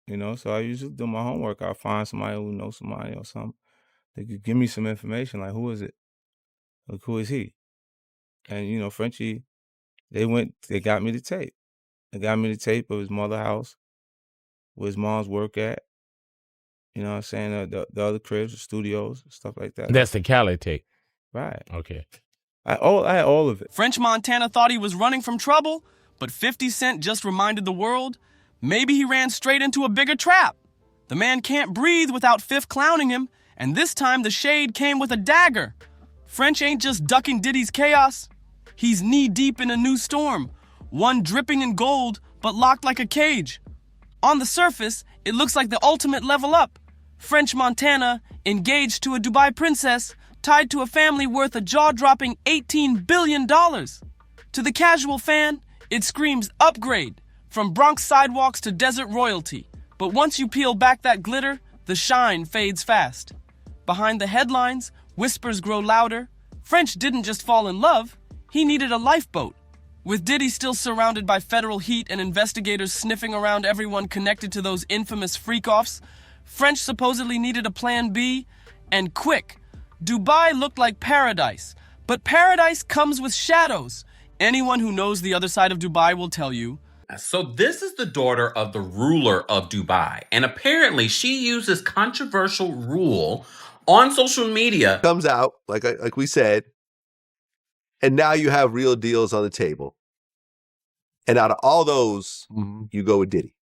You know, so I usually do my homework. I'll find somebody who knows somebody or something. They could give me some information, like, who is it? Like, who is he? And, you know, Frenchie, they got me the tape. They got me the tape of his mother's house, where his mom's work at. You know what I'm saying? The other cribs, the studios, stuff like that. That's the Cali tape. Right. Okay. I had all of it. French Montana thought he was running from trouble, but 50 Cent just reminded the world maybe he ran straight into a bigger trap. The man can't breathe without Fifth clowning him, and this time the shade came with a dagger. French ain't just ducking Diddy's chaos. He's knee-deep in a new storm, one dripping in gold, but locked like a cage. On the surface, it looks like the ultimate level up. French Montana, engaged to a Dubai princess, tied to a family worth a jaw-dropping $18 billion. To the casual fan, it screams upgrade, from Bronx sidewalks to desert royalty. But once you peel back that glitter, the shine fades fast. Behind the headlines, whispers grow louder. French didn't just fall in love, he needed a lifeboat. With Diddy still surrounded by federal heat and investigators sniffing around everyone connected to those infamous freak-offs, French supposedly needed a plan B, and quick. Dubai looked like paradise, but paradise comes with shadows. Anyone who knows the other side of Dubai will tell you. So this is the daughter of the ruler of Dubai, and apparently she uses controversial rule on social media. Comes out, like we said, and now you have real deals on the table. And out of all those, you go with Diddy.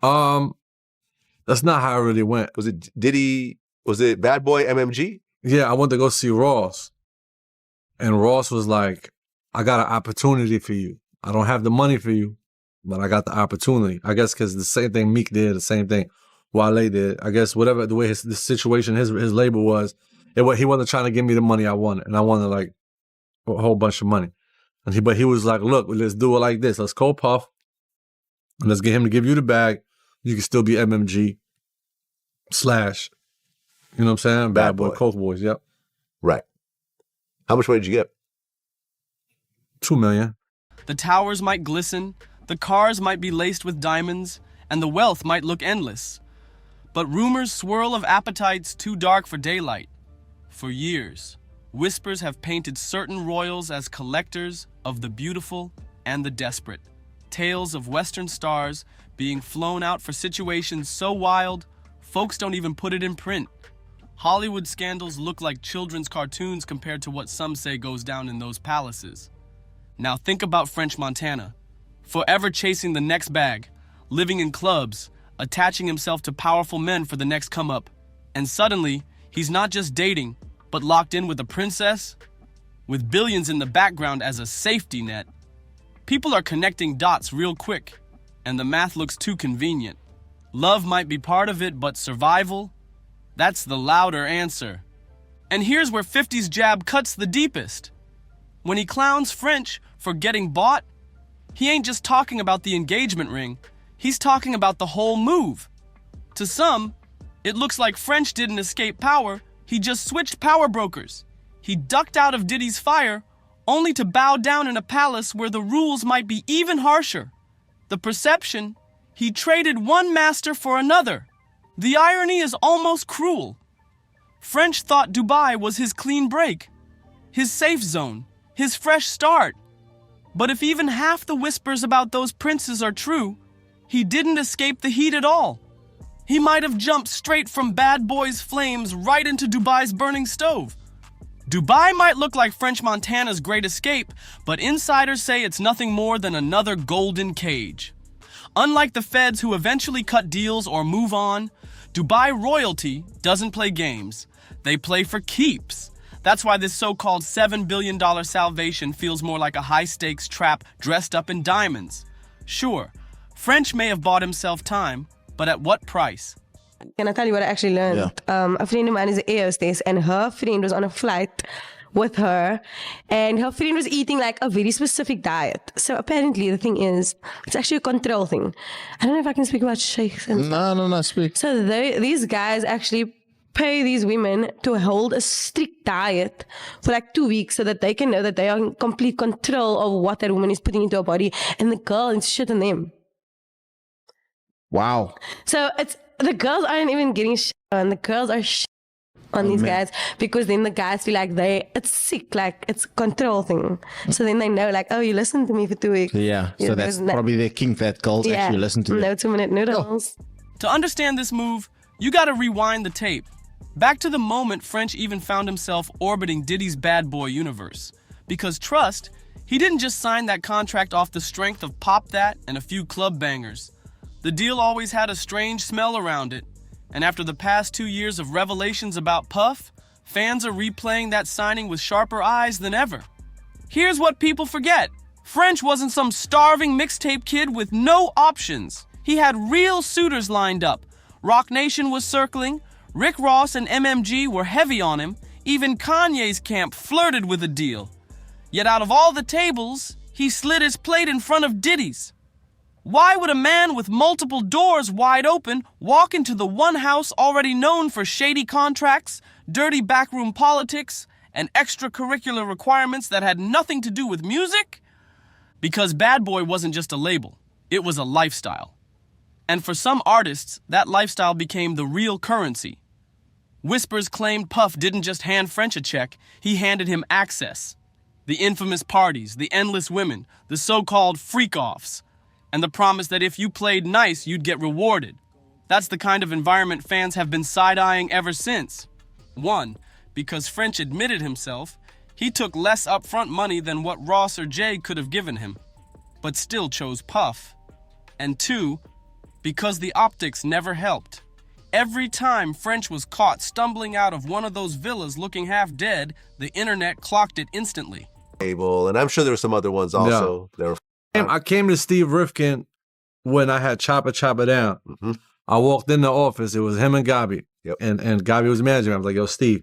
That's not how it really went. Was it Diddy? Was it Bad Boy MMG? Yeah, I went to go see Ross. And Ross was like, I got an opportunity for you. I don't have the money for you, but I got the opportunity. I guess because the same thing Meek did, the same thing Wale did. I guess whatever the way the situation, his label was, he wasn't trying to give me the money I wanted. And I wanted like a whole bunch of money. But he was like, look, let's do it like this. Let's call Puff. And let's get him to give you the bag. You can still be MMG / you know what I'm saying? Bad Boy, Coke Boys, yep. Right. How much money did you get? $2 million. The towers might glisten, the cars might be laced with diamonds, and the wealth might look endless. But rumors swirl of appetites too dark for daylight. For years, whispers have painted certain royals as collectors of the beautiful and the desperate. Tales of Western stars being flown out for situations so wild, folks don't even put it in print. Hollywood scandals look like children's cartoons compared to what some say goes down in those palaces. Now think about French Montana, forever chasing the next bag, living in clubs, attaching himself to powerful men for the next come-up. And suddenly, he's not just dating, but locked in with a princess, with billions in the background as a safety net. People are connecting dots real quick, and the math looks too convenient. Love might be part of it, but survival? That's the louder answer. And here's where 50's jab cuts the deepest. When he clowns French for getting bought, he ain't just talking about the engagement ring, he's talking about the whole move. To some, it looks like French didn't escape power, he just switched power brokers. He ducked out of Diddy's fire, only to bow down in a palace where the rules might be even harsher. The perception, he traded one master for another. The irony is almost cruel. French thought Dubai was his clean break, his safe zone, his fresh start. But if even half the whispers about those princes are true, he didn't escape the heat at all. He might have jumped straight from Bad Boy's flames right into Dubai's burning stove. Dubai might look like French Montana's great escape, but insiders say it's nothing more than another golden cage. Unlike the feds who eventually cut deals or move on, Dubai royalty doesn't play games. They play for keeps. That's why this so-called $7 billion salvation feels more like a high-stakes trap dressed up in diamonds. Sure, French may have bought himself time, but at what price? Can I tell you what I actually learned? Yeah. A friend of mine is an air hostess, and her friend was on a flight with her, and her friend was eating like a very specific diet. So apparently the thing is, it's actually a control thing. I don't know if I can speak about sheikhs. No, speak. So these guys actually pay these women to hold a strict diet for like 2 weeks so that they can know that they are in complete control of what that woman is putting into her body, and the girl is shit on them. Wow. So it's the girls aren't even getting on. The girls are on these guys because then the guys feel like it's sick, like it's a control thing. So then they know, like, oh, you listened to me for 2 weeks. Yeah. So that's probably their kink that girls actually listen to. No 2-minute noodles. To understand this move, you gotta rewind the tape. Back to the moment French even found himself orbiting Diddy's bad boy universe. Because trust, he didn't just sign that contract off the strength of Pop That and a few club bangers. The deal always had a strange smell around it. And after the past 2 years of revelations about Puff, fans are replaying that signing with sharper eyes than ever. Here's what people forget. French wasn't some starving mixtape kid with no options. He had real suitors lined up. Rock Nation was circling, Rick Ross and MMG were heavy on him, even Kanye's camp flirted with a deal. Yet out of all the tables, he slid his plate in front of Diddy's. Why would a man with multiple doors wide open walk into the one house already known for shady contracts, dirty backroom politics, and extracurricular requirements that had nothing to do with music? Because Bad Boy wasn't just a label, it was a lifestyle. And for some artists, that lifestyle became the real currency. Whispers claimed Puff didn't just hand French a check, he handed him access. The infamous parties, the endless women, the so-called freak-offs, and the promise that if you played nice, you'd get rewarded. That's the kind of environment fans have been side-eyeing ever since. 1, because French admitted himself, he took less upfront money than what Ross or Jay could have given him, but still chose Puff. And 2, because the optics never helped. Every time French was caught stumbling out of one of those villas looking half dead, the internet clocked it instantly. And I'm sure there were some other ones also. Yeah. I came to Steve Rifkin when I had Chopper Down. Mm-hmm. I walked in the office. It was him and Gabi. Yep. And Gabi was managing. I was like, yo, Steve,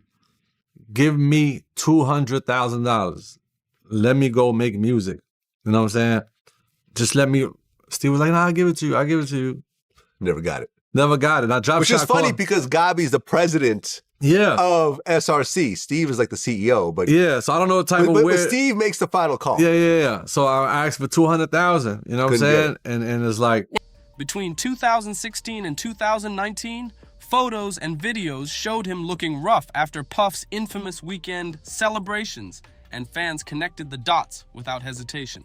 give me $200,000. Let me go make music. You know what I'm saying? Just let me. Steve was like, nah, I'll give it to you. I'll give it to you. Never got it. Never got it. I dropped. Which is funny because Gabi's the president of SRC. Steve is like the CEO, but so I don't know what type of but Steve makes the final call. Yeah. So I asked for $200,000. You know what I'm saying? And it's like between 2016 and 2019, photos and videos showed him looking rough after Puff's infamous weekend celebrations, and fans connected the dots without hesitation.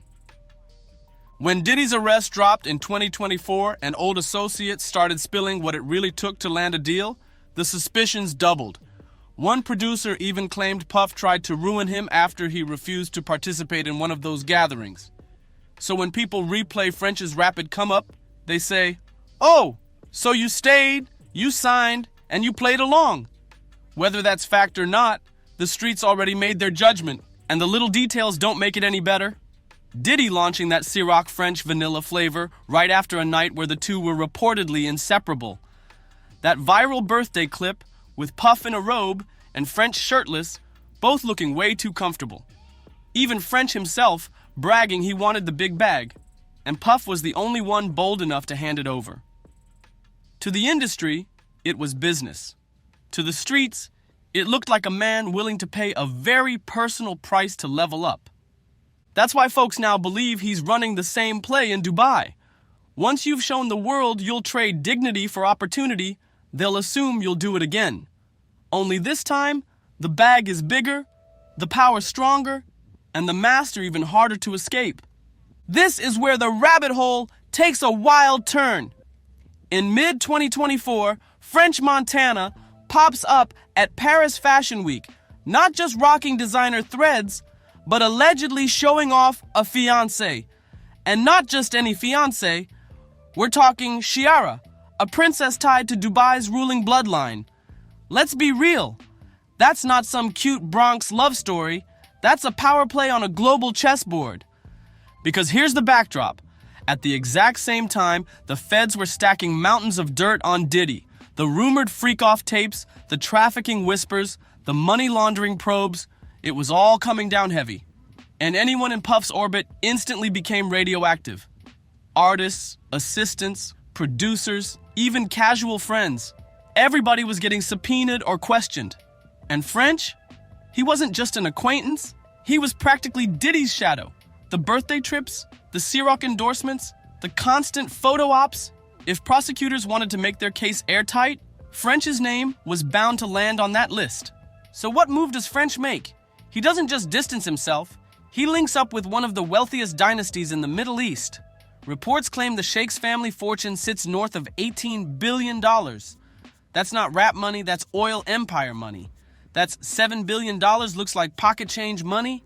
When Diddy's arrest dropped in 2024 and old associates started spilling what it really took to land a deal, the suspicions doubled. One producer even claimed Puff tried to ruin him after he refused to participate in one of those gatherings. So when people replay French's rapid come-up, they say, oh, so you stayed, you signed, and you played along. Whether that's fact or not, the streets already made their judgment, and the little details don't make it any better. Diddy launching that Ciroc French vanilla flavor right after a night where the two were reportedly inseparable. That viral birthday clip with Puff in a robe and French shirtless, both looking way too comfortable. Even French himself bragging he wanted the big bag, and Puff was the only one bold enough to hand it over. To the industry, it was business. To the streets, it looked like a man willing to pay a very personal price to level up. That's why folks now believe he's running the same play in Dubai. Once you've shown the world you'll trade dignity for opportunity, they'll assume you'll do it again. Only this time, the bag is bigger, the power stronger, and the master even harder to escape. This is where the rabbit hole takes a wild turn. In mid-2024, French Montana pops up at Paris Fashion Week, not just rocking designer threads, but allegedly showing off a fiancé. And not just any fiancé, we're talking Chiara, a princess tied to Dubai's ruling bloodline. Let's be real, that's not some cute Bronx love story, that's a power play on a global chessboard. Because here's the backdrop. At the exact same time, the feds were stacking mountains of dirt on Diddy. The rumored freak-off tapes, the trafficking whispers, the money laundering probes, it was all coming down heavy. And anyone in Puff's orbit instantly became radioactive. Artists, assistants, producers, even casual friends. Everybody was getting subpoenaed or questioned. And French? He wasn't just an acquaintance, he was practically Diddy's shadow. The birthday trips, the Ciroc endorsements, the constant photo ops, If prosecutors wanted to make their case airtight, French's name was bound to land on that list. So what move does French make? He doesn't just distance himself, he links up with one of the wealthiest dynasties in the Middle East. Reports claim the Sheikh's family fortune sits north of $18 billion. That's not rap money, that's oil empire money. That's $7 billion looks like pocket change money.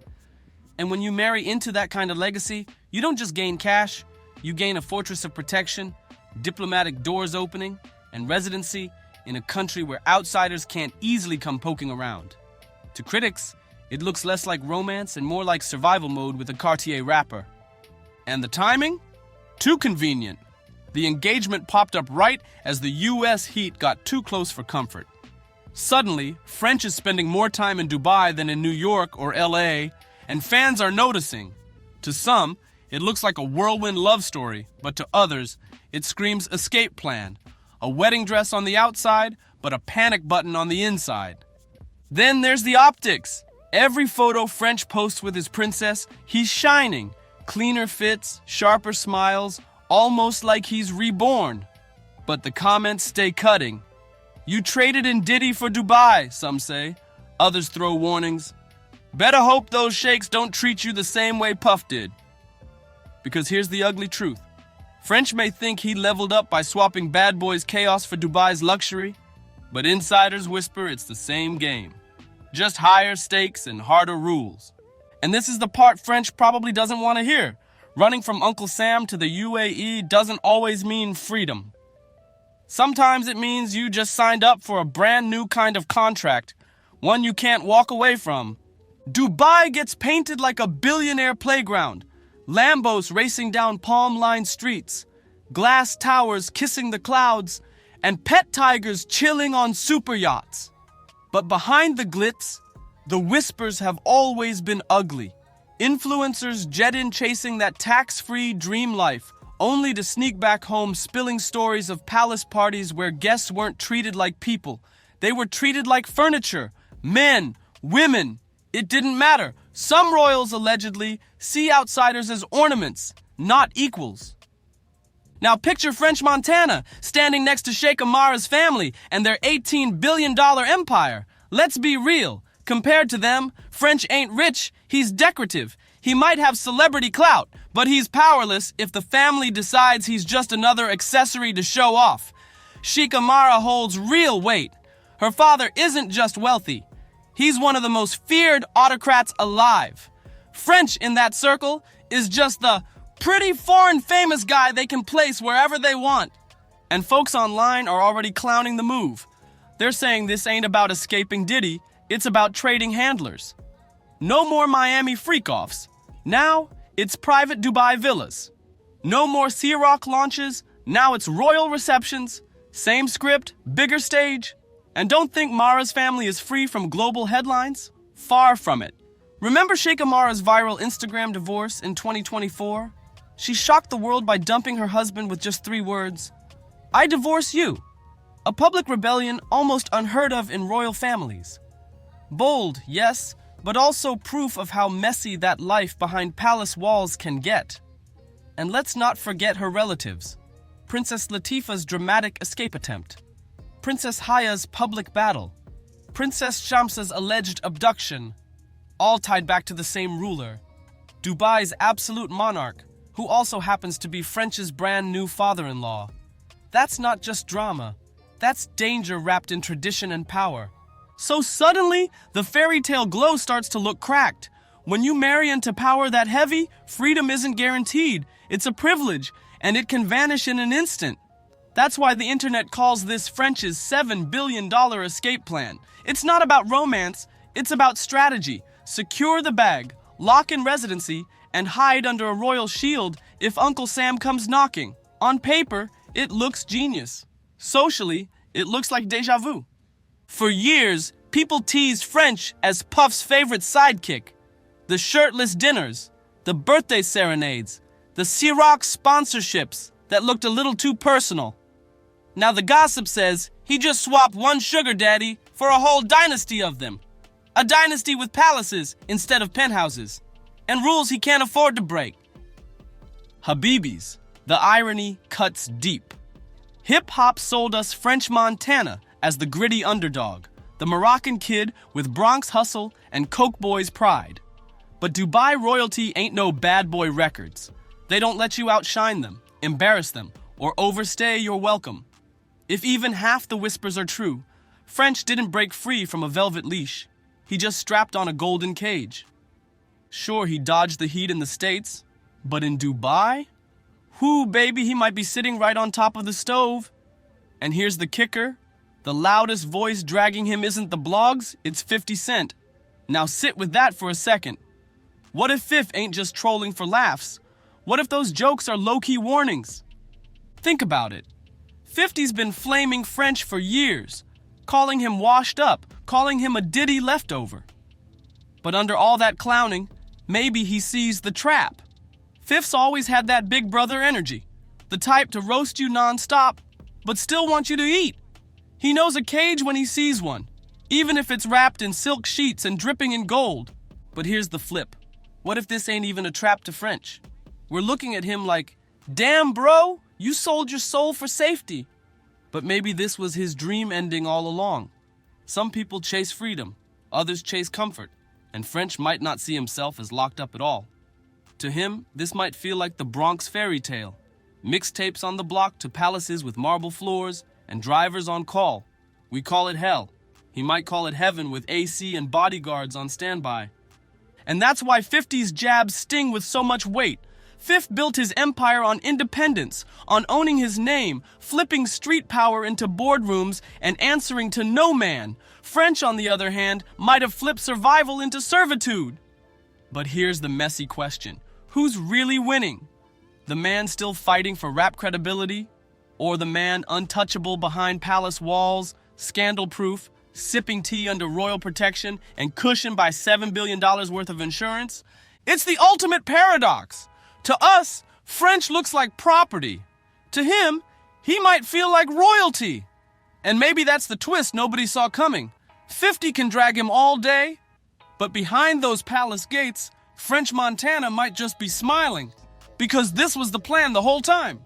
And when you marry into that kind of legacy, you don't just gain cash, you gain a fortress of protection, diplomatic doors opening, and residency in a country where outsiders can't easily come poking around. To critics, it looks less like romance and more like survival mode with a Cartier wrapper. And the timing? Too convenient. The engagement popped up right as the US heat got too close for comfort. Suddenly, French is spending more time in Dubai than in New York or LA, and fans are noticing. To some, it looks like a whirlwind love story, but to others, it screams escape plan. A wedding dress on the outside, but a panic button on the inside. Then there's the optics. Every photo French posts with his princess, he's shining. Cleaner fits, sharper smiles, almost like he's reborn. But the comments stay cutting. You traded in Diddy for Dubai, some say. Others throw warnings. Better hope those sheikhs don't treat you the same way Puff did. Because here's the ugly truth. French may think he leveled up by swapping Bad Boy's chaos for Dubai's luxury, but insiders whisper it's the same game. Just higher stakes and harder rules. And this is the part French probably doesn't want to hear. Running from Uncle Sam to the UAE doesn't always mean freedom. Sometimes it means you just signed up for a brand new kind of contract, one you can't walk away from. Dubai gets painted like a billionaire playground. Lambos racing down palm-lined streets, glass towers kissing the clouds, and pet tigers chilling on super yachts. But behind the glitz, the whispers have always been ugly. Influencers jet in chasing that tax-free dream life, only to sneak back home spilling stories of palace parties where guests weren't treated like people. They were treated like furniture, men, women. It didn't matter. Some royals allegedly see outsiders as ornaments, not equals. Now picture French Montana standing next to Sheikh Amara's family and their $18 billion empire. Let's be real. Compared to them, French ain't rich, he's decorative. He might have celebrity clout, but he's powerless if the family decides he's just another accessory to show off. Sheikh Amara holds real weight. Her father isn't just wealthy. He's one of the most feared autocrats alive. French in that circle is just the pretty foreign famous guy they can place wherever they want. And folks online are already clowning the move. They're saying this ain't about escaping Diddy, it's about trading handlers. No more Miami freak-offs. Now, it's private Dubai villas. No more Sea Rock launches, now it's royal receptions. Same script, bigger stage. And don't think Mara's family is free from global headlines. Far from it. Remember Sheikh Amara's viral Instagram divorce in 2024? She shocked the world by dumping her husband with just 3 words. I divorce you. A public rebellion almost unheard of in royal families. Bold, yes, but also proof of how messy that life behind palace walls can get. And let's not forget her relatives. Princess Latifah's dramatic escape attempt. Princess Haya's public battle. Princess Shamsa's alleged abduction. All tied back to the same ruler. Dubai's absolute monarch, who also happens to be French's brand new father-in-law. That's not just drama. That's danger wrapped in tradition and power. So suddenly, the fairy tale glow starts to look cracked. When you marry into power that heavy, freedom isn't guaranteed. It's a privilege, and it can vanish in an instant. That's why the internet calls this French's $7 billion escape plan. It's not about romance, it's about strategy. Secure the bag, lock in residency, and hide under a royal shield if Uncle Sam comes knocking. On paper, it looks genius. Socially, it looks like deja vu. For years, people teased French as Puff's favorite sidekick. The shirtless dinners, the birthday serenades, the Ciroc sponsorships that looked a little too personal. Now the gossip says he just swapped one sugar daddy for a whole dynasty of them. A dynasty with palaces instead of penthouses, and rules he can't afford to break. Habibis, the irony cuts deep. Hip-hop sold us French Montana as the gritty underdog, the Moroccan kid with Bronx hustle and Coke boys pride. But Dubai royalty ain't no bad boy records. They don't let you outshine them, embarrass them, or overstay your welcome. If even half the whispers are true, French didn't break free from a velvet leash. He just strapped on a golden cage. Sure, he dodged the heat in the States, but in Dubai? Whoo, baby, he might be sitting right on top of the stove. And here's the kicker. The loudest voice dragging him isn't the blogs, it's 50 Cent. Now sit with that for a second. What if Fifth ain't just trolling for laughs? What if those jokes are low-key warnings? Think about it. 50's been flaming French for years, calling him washed up, calling him a Diddy leftover. But under all that clowning, maybe he sees the trap. Fifth's always had that big brother energy, the type to roast you non-stop, but still want you to eat. He knows a cage when he sees one, even if it's wrapped in silk sheets and dripping in gold. But here's the flip. What if this ain't even a trap to French? We're looking at him like, damn bro, you sold your soul for safety. But maybe this was his dream ending all along. Some people chase freedom, others chase comfort, and French might not see himself as locked up at all. To him, this might feel like the Bronx fairy tale. Mixtapes on the block to palaces with marble floors and drivers on call. We call it hell. He might call it heaven with AC and bodyguards on standby. And that's why 50's jabs sting with so much weight. Fifth built his empire on independence, on owning his name, flipping street power into boardrooms and answering to no man. French, on the other hand, might have flipped survival into servitude. But here's the messy question. Who's really winning? The man still fighting for rap credibility? Or the man untouchable behind palace walls, scandal-proof, sipping tea under royal protection, and cushioned by $7 billion worth of insurance? It's the ultimate paradox. To us, French looks like property. To him, he might feel like royalty. And maybe that's the twist nobody saw coming. 50 can drag him all day, but behind those palace gates, French Montana might just be smiling, because this was the plan the whole time.